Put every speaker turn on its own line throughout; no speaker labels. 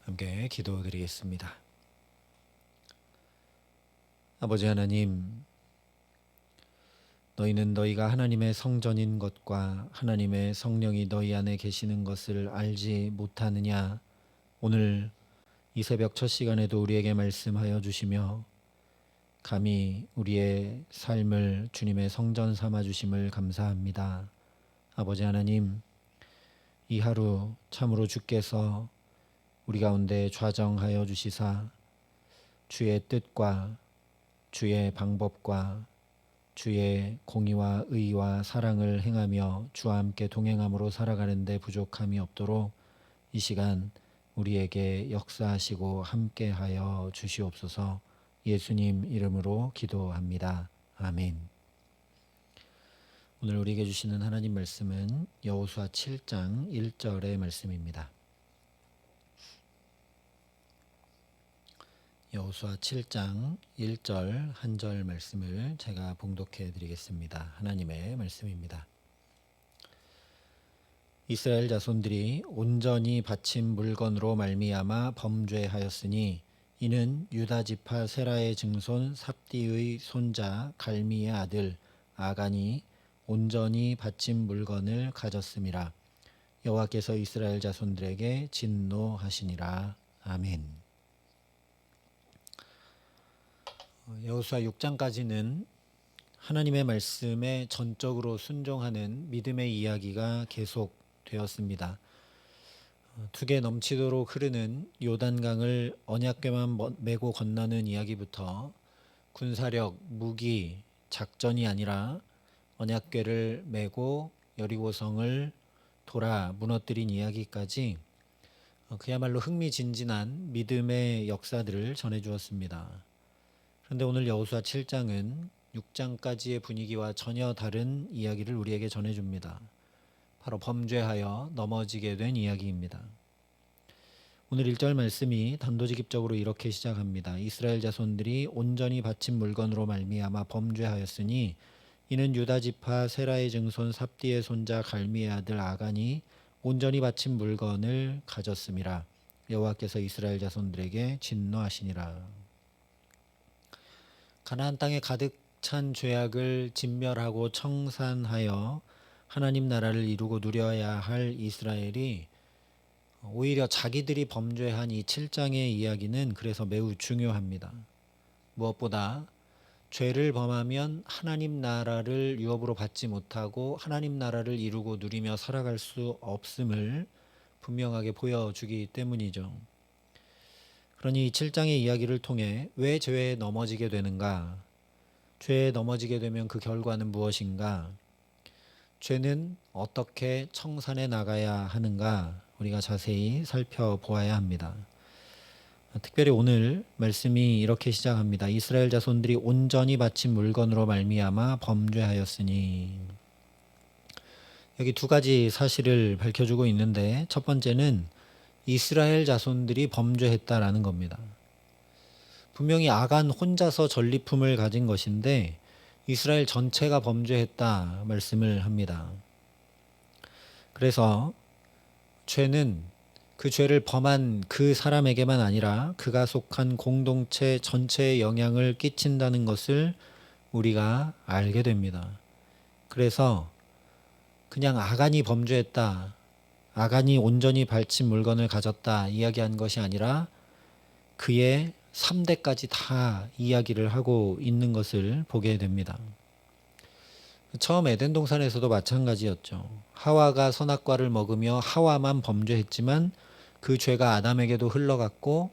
함께 기도드리겠습니다. 아버지 하나님, 너희는 너희가 하나님의 성전인 것과 하나님의 성령이 너희 안에 계시는 것을 알지 못하느냐. 오늘 이 새벽 첫 시간에도 우리에게 말씀하여 주시며 감히 우리의 삶을 주님의 성전 삼아 주심을 감사합니다. 아버지 하나님, 이 하루 참으로 주께서 우리 가운데 좌정하여 주시사 주의 뜻과 주의 방법과 주의 공의와 의와 사랑을 행하며 주와 함께 동행함으로 살아가는 데 부족함이 없도록 이 시간 우리에게 역사하시고 함께하여 주시옵소서. 예수님 이름으로 기도합니다. 아멘. 오늘 우리에게 주시는 하나님 말씀은 여호수아 7장 1절의 말씀입니다. 여호수아 7장 1절 한 절 말씀을 제가 봉독해 드리겠습니다. 하나님의 말씀입니다. 이스라엘 자손들이 온전히 바친 물건으로 말미암아 범죄하였으니 이는 유다 지파 세라의 증손 삽디의 손자 갈미의 아들 아간이 온전히 바친 물건을 가졌음이라. 여호와께서 이스라엘 자손들에게 진노하시니라. 아멘. 여호수아 6장까지는 하나님의 말씀에 전적으로 순종하는 믿음의 이야기가 계속되었습니다. 두개 넘치도록 흐르는 요단강을 언약궤만 메고 건너는 이야기부터 군사력, 무기, 작전이 아니라 언약궤를 메고 여리고성을 돌아 무너뜨린 이야기까지 그야말로 흥미진진한 믿음의 역사들을 전해주었습니다. 그런데 오늘 여호수아 7장은 6장까지의 분위기와 전혀 다른 이야기를 우리에게 전해줍니다. 바로 범죄하여 넘어지게 된 이야기입니다. 오늘 1절 말씀이 단도직입적으로 이렇게 시작합니다. 이스라엘 자손들이 온전히 바친 물건으로 말미암아 범죄하였으니 이는 유다 지파 세라의 증손 삽디의 손자 갈미의 아들 아간이 온전히 바친 물건을 가졌음이라. 여호와께서 이스라엘 자손들에게 진노하시니라. 가나안 땅에 가득 찬 죄악을 진멸하고 청산하여 하나님 나라를 이루고 누려야 할 이스라엘이 오히려 자기들이 범죄한 이 7장의 이야기는 그래서 매우 중요합니다. 무엇보다 죄를 범하면 하나님 나라를 유업으로 받지 못하고 하나님 나라를 이루고 누리며 살아갈 수 없음을 분명하게 보여주기 때문이죠. 그러니 이 7장의 이야기를 통해 왜 죄에 넘어지게 되는가? 죄에 넘어지게 되면 그 결과는 무엇인가? 죄는 어떻게 청산해 나가야 하는가? 우리가 자세히 살펴보아야 합니다. 특별히 오늘 말씀이 이렇게 시작합니다. 이스라엘 자손들이 온전히 바친 물건으로 말미암아 범죄하였으니. 여기 두 가지 사실을 밝혀주고 있는데 첫 번째는 이스라엘 자손들이 범죄했다라는 겁니다. 분명히 아간 혼자서 전리품을 가진 것인데 이스라엘 전체가 범죄했다 말씀을 합니다. 그래서 죄는 그 죄를 범한 그 사람에게만 아니라 그가 속한 공동체 전체에 영향을 끼친다는 것을 우리가 알게 됩니다. 그래서 그냥 아간이 범죄했다, 아간이 온전히 바친 물건을 가졌다 이야기한 것이 아니라 그의 3대까지 다 이야기를 하고 있는 것을 보게 됩니다. 처음 에덴 동산에서도 마찬가지였죠. 하와가 선악과를 먹으며 하와만 범죄했지만 그 죄가 아담에게도 흘러갔고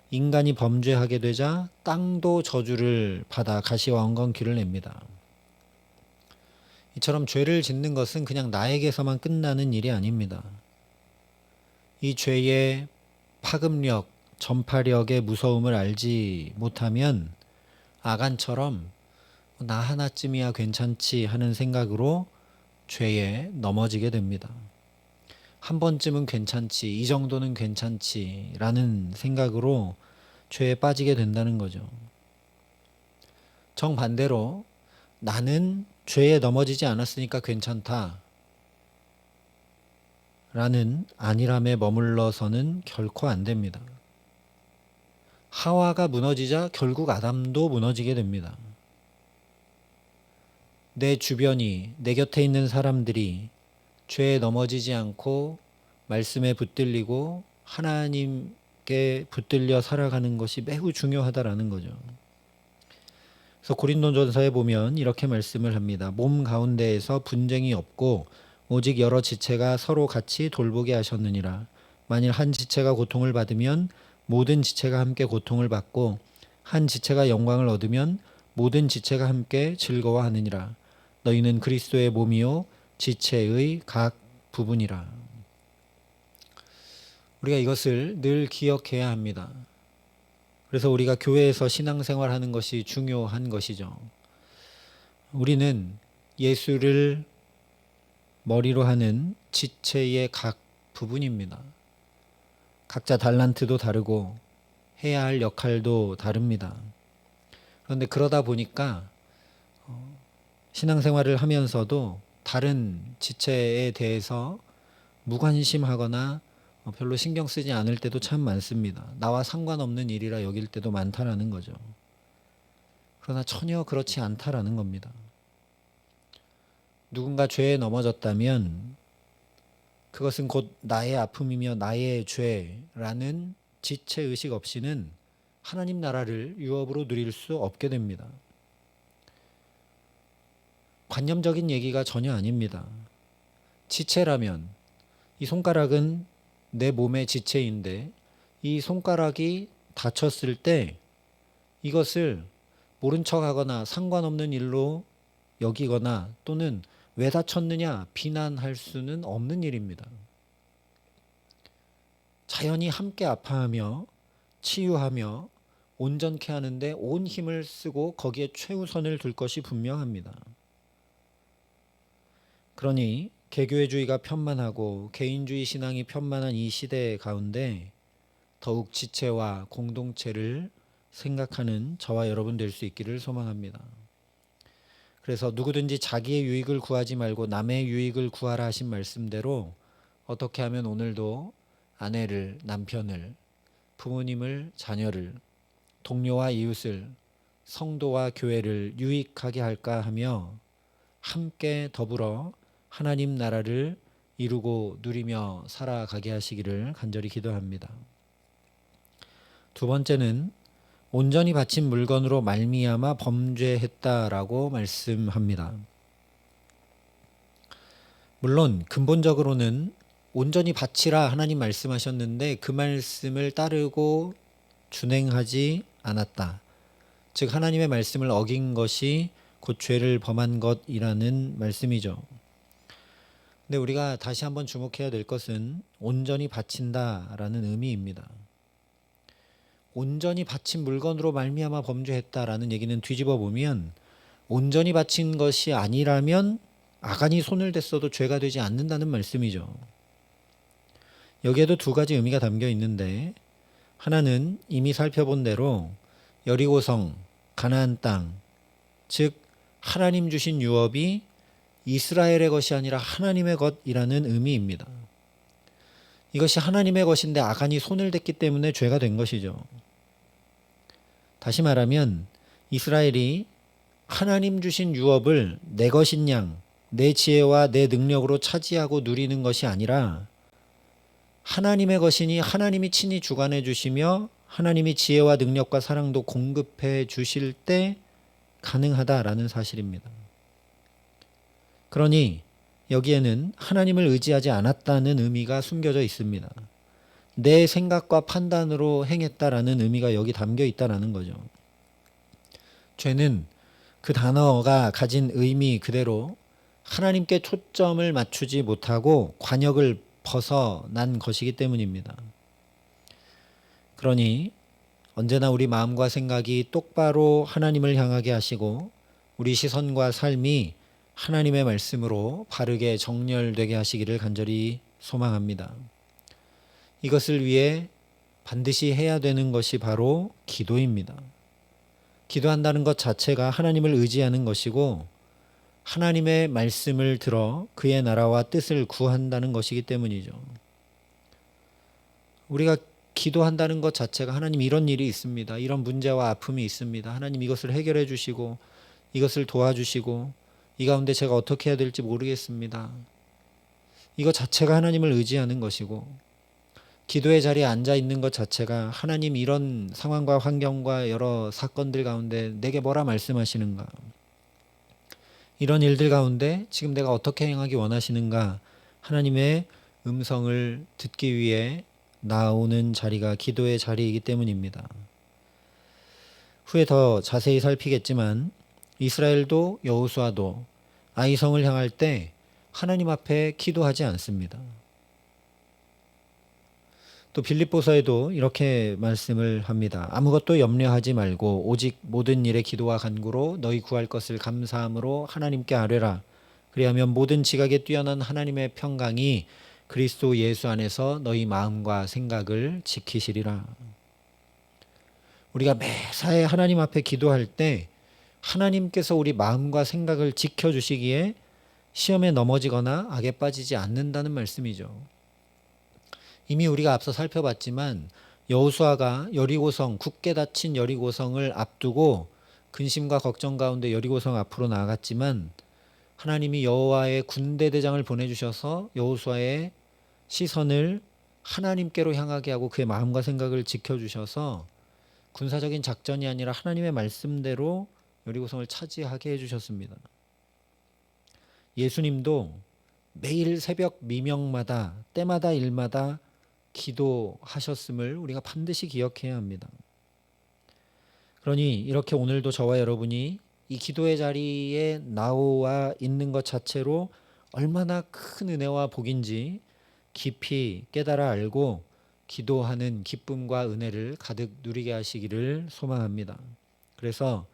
인간이 범죄하게 되자 땅도 저주를 받아 가시와 엉겅퀴를 냅니다. 이처럼 죄를 짓는 것은 그냥 나에게서만 끝나는 일이 아닙니다. 이 죄의 파급력, 전파력의 무서움을 알지 못하면 아간처럼 나 하나쯤이야 괜찮지 하는 생각으로 죄에 넘어지게 됩니다. 한 번쯤은 괜찮지, 이 정도는 괜찮지 라는 생각으로 죄에 빠지게 된다는 거죠. 정반대로 나는 죄에 넘어지지 않았으니까 괜찮다 라는 안일함에 머물러서는 결코 안 됩니다. 하와가 무너지자 결국 아담도 무너지게 됩니다. 내 주변이, 내 곁에 있는 사람들이 죄에 넘어지지 않고 말씀에 붙들리고 하나님께 붙들려 살아가는 것이 매우 중요하다라는 거죠. 그래서 고린도전서에 보면 이렇게 말씀을 합니다. 몸 가운데에서 분쟁이 없고 오직 여러 지체가 서로 같이 돌보게 하셨느니라. 만일 한 지체가 고통을 받으면 모든 지체가 함께 고통을 받고 한 지체가 영광을 얻으면 모든 지체가 함께 즐거워하느니라. 너희는 그리스도의 몸이요 지체의 각 부분이라. 우리가 이것을 늘 기억해야 합니다. 그래서 우리가 교회에서 신앙생활하는 것이 중요한 것이죠. 우리는 예수를 머리로 하는 지체의 각 부분입니다. 각자 달란트도 다르고 해야 할 역할도 다릅니다. 그런데 그러다 보니까 신앙생활을 하면서도 다른 지체에 대해서 무관심하거나 별로 신경 쓰지 않을 때도 참 많습니다. 나와 상관없는 일이라 여길 때도 많다라는 거죠. 그러나 전혀 그렇지 않다라는 겁니다. 누군가 죄에 넘어졌다면 그것은 곧 나의 아픔이며 나의 죄라는 지체의식 없이는 하나님 나라를 유업으로 누릴 수 없게 됩니다. 관념적인 얘기가 전혀 아닙니다. 지체라면 이 손가락은 내 몸의 지체인데 이 손가락이 다쳤을 때 이것을 모른 척하거나 상관없는 일로 여기거나 또는 왜 다쳤느냐 비난할 수는 없는 일입니다. 자연히 함께 아파하며 치유하며 온전케 하는데 온 힘을 쓰고 거기에 최우선을 둘 것이 분명합니다. 그러니 개교회주의가 편만하고 개인주의 신앙이 편만한 이 시대 가운데 더욱 지체와 공동체를 생각하는 저와 여러분 될 수 있기를 소망합니다. 그래서 누구든지 자기의 유익을 구하지 말고 남의 유익을 구하라 하신 말씀대로 어떻게 하면 오늘도 아내를, 남편을, 부모님을, 자녀를, 동료와 이웃을, 성도와 교회를 유익하게 할까 하며 함께 더불어 하나님 나라를 이루고 누리며 살아가게 하시기를 간절히 기도합니다. 두 번째는 온전히 바친 물건으로 말미암아 범죄했다라고 말씀합니다. 물론 근본적으로는 온전히 바치라 하나님 말씀하셨는데 그 말씀을 따르고 준행하지 않았다. 즉 하나님의 말씀을 어긴 것이 곧 죄를 범한 것이라는 말씀이죠. 근데 우리가 다시 한번 주목해야 될 것은 온전히 바친다라는 의미입니다. 온전히 바친 물건으로 말미암아 범죄했다라는 얘기는 뒤집어 보면 온전히 바친 것이 아니라면 아간이 손을 댔어도 죄가 되지 않는다는 말씀이죠. 여기에도 두 가지 의미가 담겨 있는데 하나는 이미 살펴본 대로 여리고성, 가나안 땅, 즉 하나님 주신 유업이 이스라엘의 것이 아니라 하나님의 것이라는 의미입니다. 이것이 하나님의 것인데 아간이 손을 댔기 때문에 죄가 된 것이죠. 다시 말하면 이스라엘이 하나님 주신 유업을 내 것인 양, 내 지혜와 내 능력으로 차지하고 누리는 것이 아니라 하나님의 것이니 하나님이 친히 주관해 주시며 하나님이 지혜와 능력과 사랑도 공급해 주실 때 가능하다라는 사실입니다. 그러니 여기에는 하나님을 의지하지 않았다는 의미가 숨겨져 있습니다. 내 생각과 판단으로 행했다라는 의미가 여기 담겨 있다라는 거죠. 죄는 그 단어가 가진 의미 그대로 하나님께 초점을 맞추지 못하고 관역을 벗어난 것이기 때문입니다. 그러니 언제나 우리 마음과 생각이 똑바로 하나님을 향하게 하시고 우리 시선과 삶이 하나님의 말씀으로 바르게 정렬되게 하시기를 간절히 소망합니다. 이것을 위해 반드시 해야 되는 것이 바로 기도입니다. 기도한다는 것 자체가 하나님을 의지하는 것이고 하나님의 말씀을 들어 그의 나라와 뜻을 구한다는 것이기 때문이죠. 우리가 기도한다는 것 자체가 하나님 이런 일이 있습니다. 이런 문제와 아픔이 있습니다. 하나님 이것을 해결해 주시고 이것을 도와주시고 이 가운데 제가 어떻게 해야 될지 모르겠습니다. 이것 자체가 하나님을 의지하는 것이고 기도의 자리에 앉아 있는 것 자체가 하나님 이런 상황과 환경과 여러 사건들 가운데 내게 뭐라 말씀하시는가, 이런 일들 가운데 지금 내가 어떻게 행하기 원하시는가, 하나님의 음성을 듣기 위해 나오는 자리가 기도의 자리이기 때문입니다. 후에 더 자세히 살피겠지만 이스라엘도 여호수아도 아이성을 향할 때 하나님 앞에 기도하지 않습니다. 또 빌립보서에도 이렇게 말씀을 합니다. 아무것도 염려하지 말고 오직 모든 일에 기도와 간구로 너희 구할 것을 감사함으로 하나님께 아뢰라. 그리하면 모든 지각에 뛰어난 하나님의 평강이 그리스도 예수 안에서 너희 마음과 생각을 지키시리라. 우리가 매사에 하나님 앞에 기도할 때 하나님께서 우리 마음과 생각을 지켜주시기에 시험에 넘어지거나 악에 빠지지 않는다는 말씀이죠. 이미 우리가 앞서 살펴봤지만 여호수아가 여리고성, 굳게 닫힌 여리고성을 앞두고 근심과 걱정 가운데 여리고성 앞으로 나아갔지만 하나님이 여호와의 군대 대장을 보내주셔서 여호수아의 시선을 하나님께로 향하게 하고 그의 마음과 생각을 지켜주셔서 군사적인 작전이 아니라 하나님의 말씀대로 여리고성을 차지하게 해주셨습니다. 예수님도 매일 새벽 미명마다 때마다 일마다 기도하셨음을 우리가 반드시 기억해야 합니다. 그러니 이렇게 오늘도 저와 여러분이 이 기도의 자리에 나와 있는 것 자체로 얼마나 큰 은혜와 복인지 깊이 깨달아 알고 기도하는 기쁨과 은혜를 가득 누리게 하시기를 소망합니다. 그래서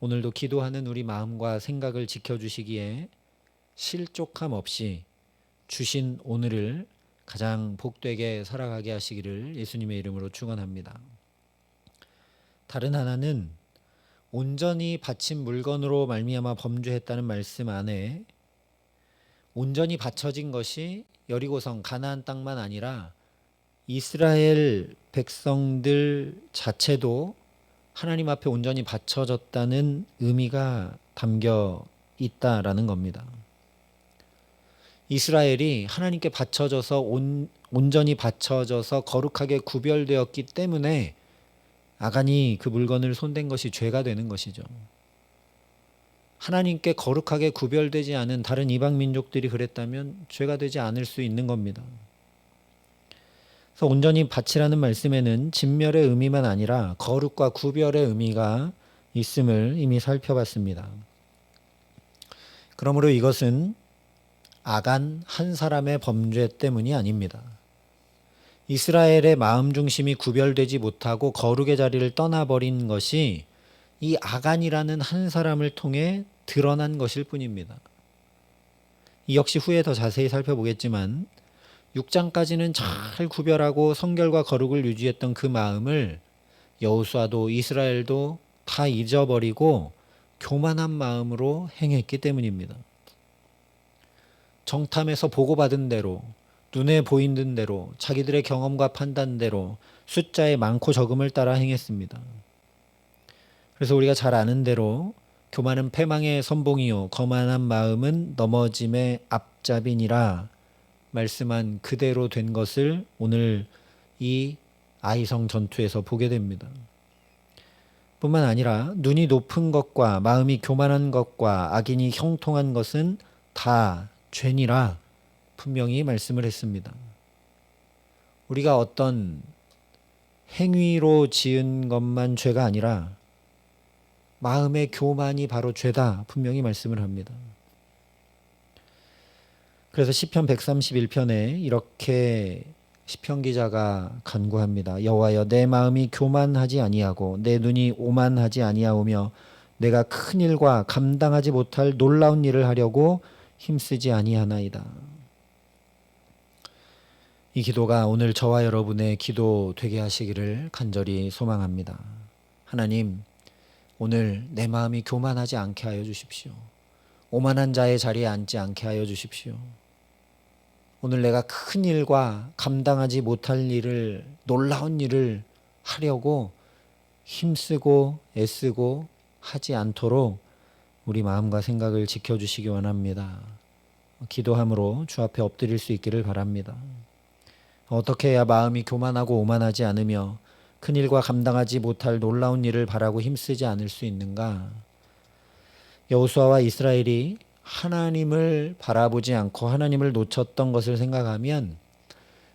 오늘도 기도하는 우리 마음과 생각을 지켜주시기에 실족함 없이 주신 오늘을 가장 복되게 살아가게 하시기를 예수님의 이름으로 축원합니다. 다른 하나는 온전히 바친 물건으로 말미암아 범죄했다는 말씀 안에 온전히 바쳐진 것이 여리고성 가나안 땅만 아니라 이스라엘 백성들 자체도 하나님 앞에 온전히 바쳐졌다는 의미가 담겨 있다라는 겁니다. 이스라엘이 하나님께 바쳐져서 온전히 바쳐져서 거룩하게 구별되었기 때문에 아간이 그 물건을 손댄 것이 죄가 되는 것이죠. 하나님께 거룩하게 구별되지 않은 다른 이방 민족들이 그랬다면 죄가 되지 않을 수 있는 겁니다. 그래서 온전히 바치라는 말씀에는 진멸의 의미만 아니라 거룩과 구별의 의미가 있음을 이미 살펴봤습니다. 그러므로 이것은 아간 한 사람의 범죄 때문이 아닙니다. 이스라엘의 마음 중심이 구별되지 못하고 거룩의 자리를 떠나버린 것이 이 아간이라는 한 사람을 통해 드러난 것일 뿐입니다. 이 역시 후에 더 자세히 살펴보겠지만 6장까지는 잘 구별하고 성결과 거룩을 유지했던 그 마음을 여호수아도 이스라엘도 다 잊어버리고 교만한 마음으로 행했기 때문입니다. 정탐에서 보고받은 대로 눈에 보이는 대로 자기들의 경험과 판단대로 숫자의 많고 적음을 따라 행했습니다. 그래서 우리가 잘 아는 대로 교만은 패망의 선봉이요 거만한 마음은 넘어짐의 앞잡이니라 말씀한 그대로 된 것을 오늘 이 아이성 전투에서 보게 됩니다. 뿐만 아니라 눈이 높은 것과 마음이 교만한 것과 악인이 형통한 것은 다 죄니라 분명히 말씀을 했습니다. 우리가 어떤 행위로 지은 것만 죄가 아니라 마음의 교만이 바로 죄다 분명히 말씀을 합니다. 그래서 시편 131편에 이렇게 시편 기자가 간구합니다. 여호와여 내 마음이 교만하지 아니하고 내 눈이 오만하지 아니하오며 내가 큰 일과 감당하지 못할 놀라운 일을 하려고 힘쓰지 아니하나이다. 이 기도가 오늘 저와 여러분의 기도 되게 하시기를 간절히 소망합니다. 하나님, 오늘 내 마음이 교만하지 않게 하여 주십시오. 오만한 자의 자리에 앉지 않게 하여 주십시오. 오늘 내가 큰 일과 감당하지 못할 일을, 놀라운 일을 하려고 힘쓰고 애쓰고 하지 않도록 우리 마음과 생각을 지켜주시기 원합니다. 기도함으로 주 앞에 엎드릴 수 있기를 바랍니다. 어떻게 해야 마음이 교만하고 오만하지 않으며 큰 일과 감당하지 못할 놀라운 일을 바라고 힘쓰지 않을 수 있는가? 여호수아와 이스라엘이 하나님을 바라보지 않고 하나님을 놓쳤던 것을 생각하면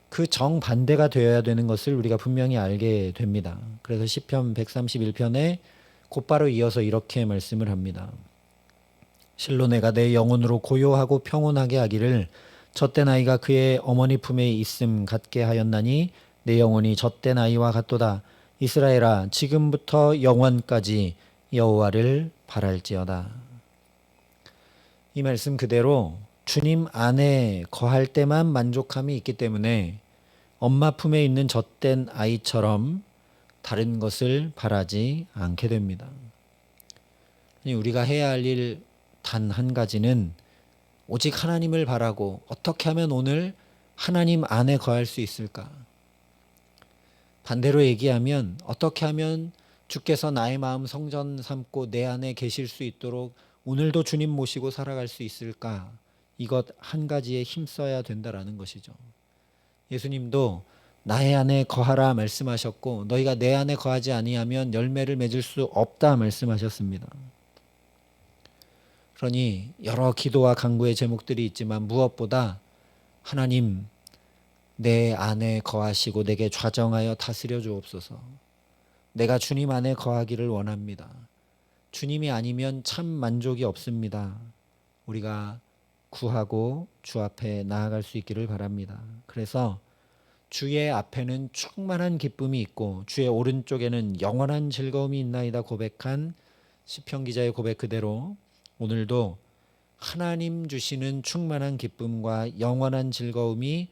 그 정반대가 되어야 되는 것을 우리가 분명히 알게 됩니다. 그래서 시편 131편에 곧바로 이어서 이렇게 말씀을 합니다. 실로 내가 내 영혼으로 고요하고 평온하게 하기를 젖된 아이가 그의 어머니 품에 있음 같게 하였나니 내 영혼이 젖된 아이와 같도다. 이스라엘아 지금부터 영원까지 여호와를 바랄지어다. 이 말씀 그대로 주님 안에 거할 때만 만족함이 있기 때문에 엄마 품에 있는 젖된 아이처럼 다른 것을 바라지 않게 됩니다. 우리가 해야 할 일 단 한 가지는 오직 하나님을 바라고 어떻게 하면 오늘 하나님 안에 거할 수 있을까? 반대로 얘기하면 어떻게 하면 주께서 나의 마음 성전 삼고 내 안에 계실 수 있도록 오늘도 주님 모시고 살아갈 수 있을까? 이것 한 가지에 힘써야 된다라는 것이죠. 예수님도 나의 안에 거하라 말씀하셨고 너희가 내 안에 거하지 아니하면 열매를 맺을 수 없다 말씀하셨습니다. 그러니 여러 기도와 간구의 제목들이 있지만 무엇보다 하나님 내 안에 거하시고 내게 좌정하여 다스려 주옵소서. 내가 주님 안에 거하기를 원합니다. 주님이 아니면 참 만족이 없습니다. 우리가 구하고 주 앞에 나아갈 수 있기를 바랍니다. 그래서 주의 앞에는 충만한 기쁨이 있고 주의 오른쪽에는 영원한 즐거움이 있나이다 고백한 시편 기자의 고백 그대로 오늘도 하나님 주시는 충만한 기쁨과 영원한 즐거움이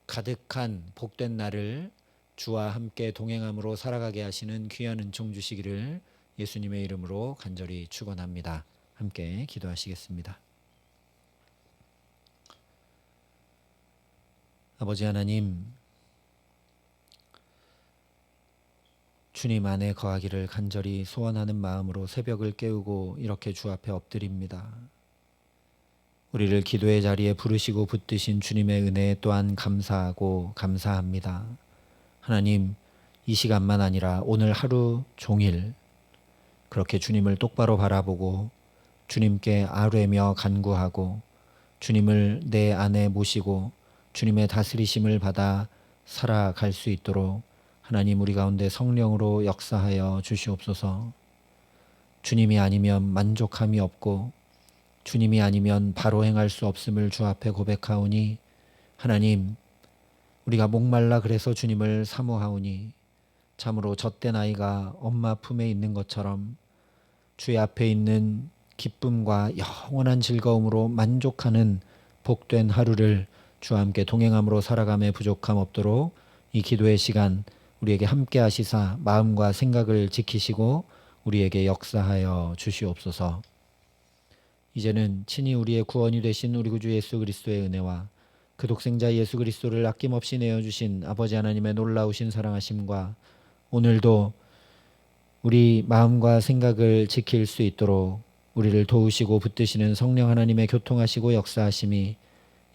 가득한 복된 날을 주와 함께 동행함으로 살아가게 하시는 귀한 은총 주시기를 예수님의 이름으로 간절히 축원합니다. 함께 기도하시겠습니다. 아버지 하나님, 주님 안에 거하기를 간절히 소원하는 마음으로 새벽을 깨우고 이렇게 주 앞에 엎드립니다. 우리를 기도의 자리에 부르시고 붙드신 주님의 은혜에 또한 감사하고 감사합니다. 하나님, 이 시간만 아니라 오늘 하루 종일 그렇게 주님을 똑바로 바라보고 주님께 아뢰며 간구하고 주님을 내 안에 모시고 주님의 다스리심을 받아 살아갈 수 있도록 하나님 우리 가운데 성령으로 역사하여 주시옵소서. 주님이 아니면 만족함이 없고 주님이 아니면 바로 행할 수 없음을 주 앞에 고백하오니 하나님 우리가 목말라 그래서 주님을 사모하오니 참으로 젖된 아이가 엄마 품에 있는 것처럼 주의 앞에 있는 기쁨과 영원한 즐거움으로 만족하는 복된 하루를 주와 함께 동행함으로 살아감에 부족함 없도록 이 기도의 시간 우리에게 함께 하시사 마음과 생각을 지키시고 우리에게 역사하여 주시옵소서. 이제는 친히 우리의 구원이 되신 우리 구주 예수 그리스도의 은혜와 그 독생자 예수 그리스도를 아낌없이 내어주신 아버지 하나님의 놀라우신 사랑하심과 오늘도 우리 마음과 생각을 지킬 수 있도록 우리를 도우시고 붙드시는 성령 하나님의 교통하시고 역사하심이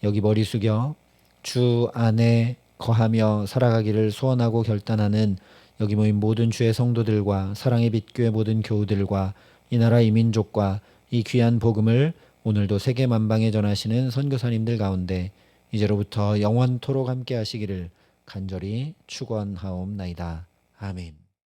여기 머리 숙여 주 안에 거하며 살아가기를 소원하고 결단하는 여기 모인 모든 주의 성도들과 사랑의 빛교회 모든 교우들과 이 나라 이 민족과 이 귀한 복음을 오늘도 세계 만방에 전하시는 선교사님들 가운데 이제로부터 영원토록 함께 하시기를 간절히 축원하옵나이다. 아멘.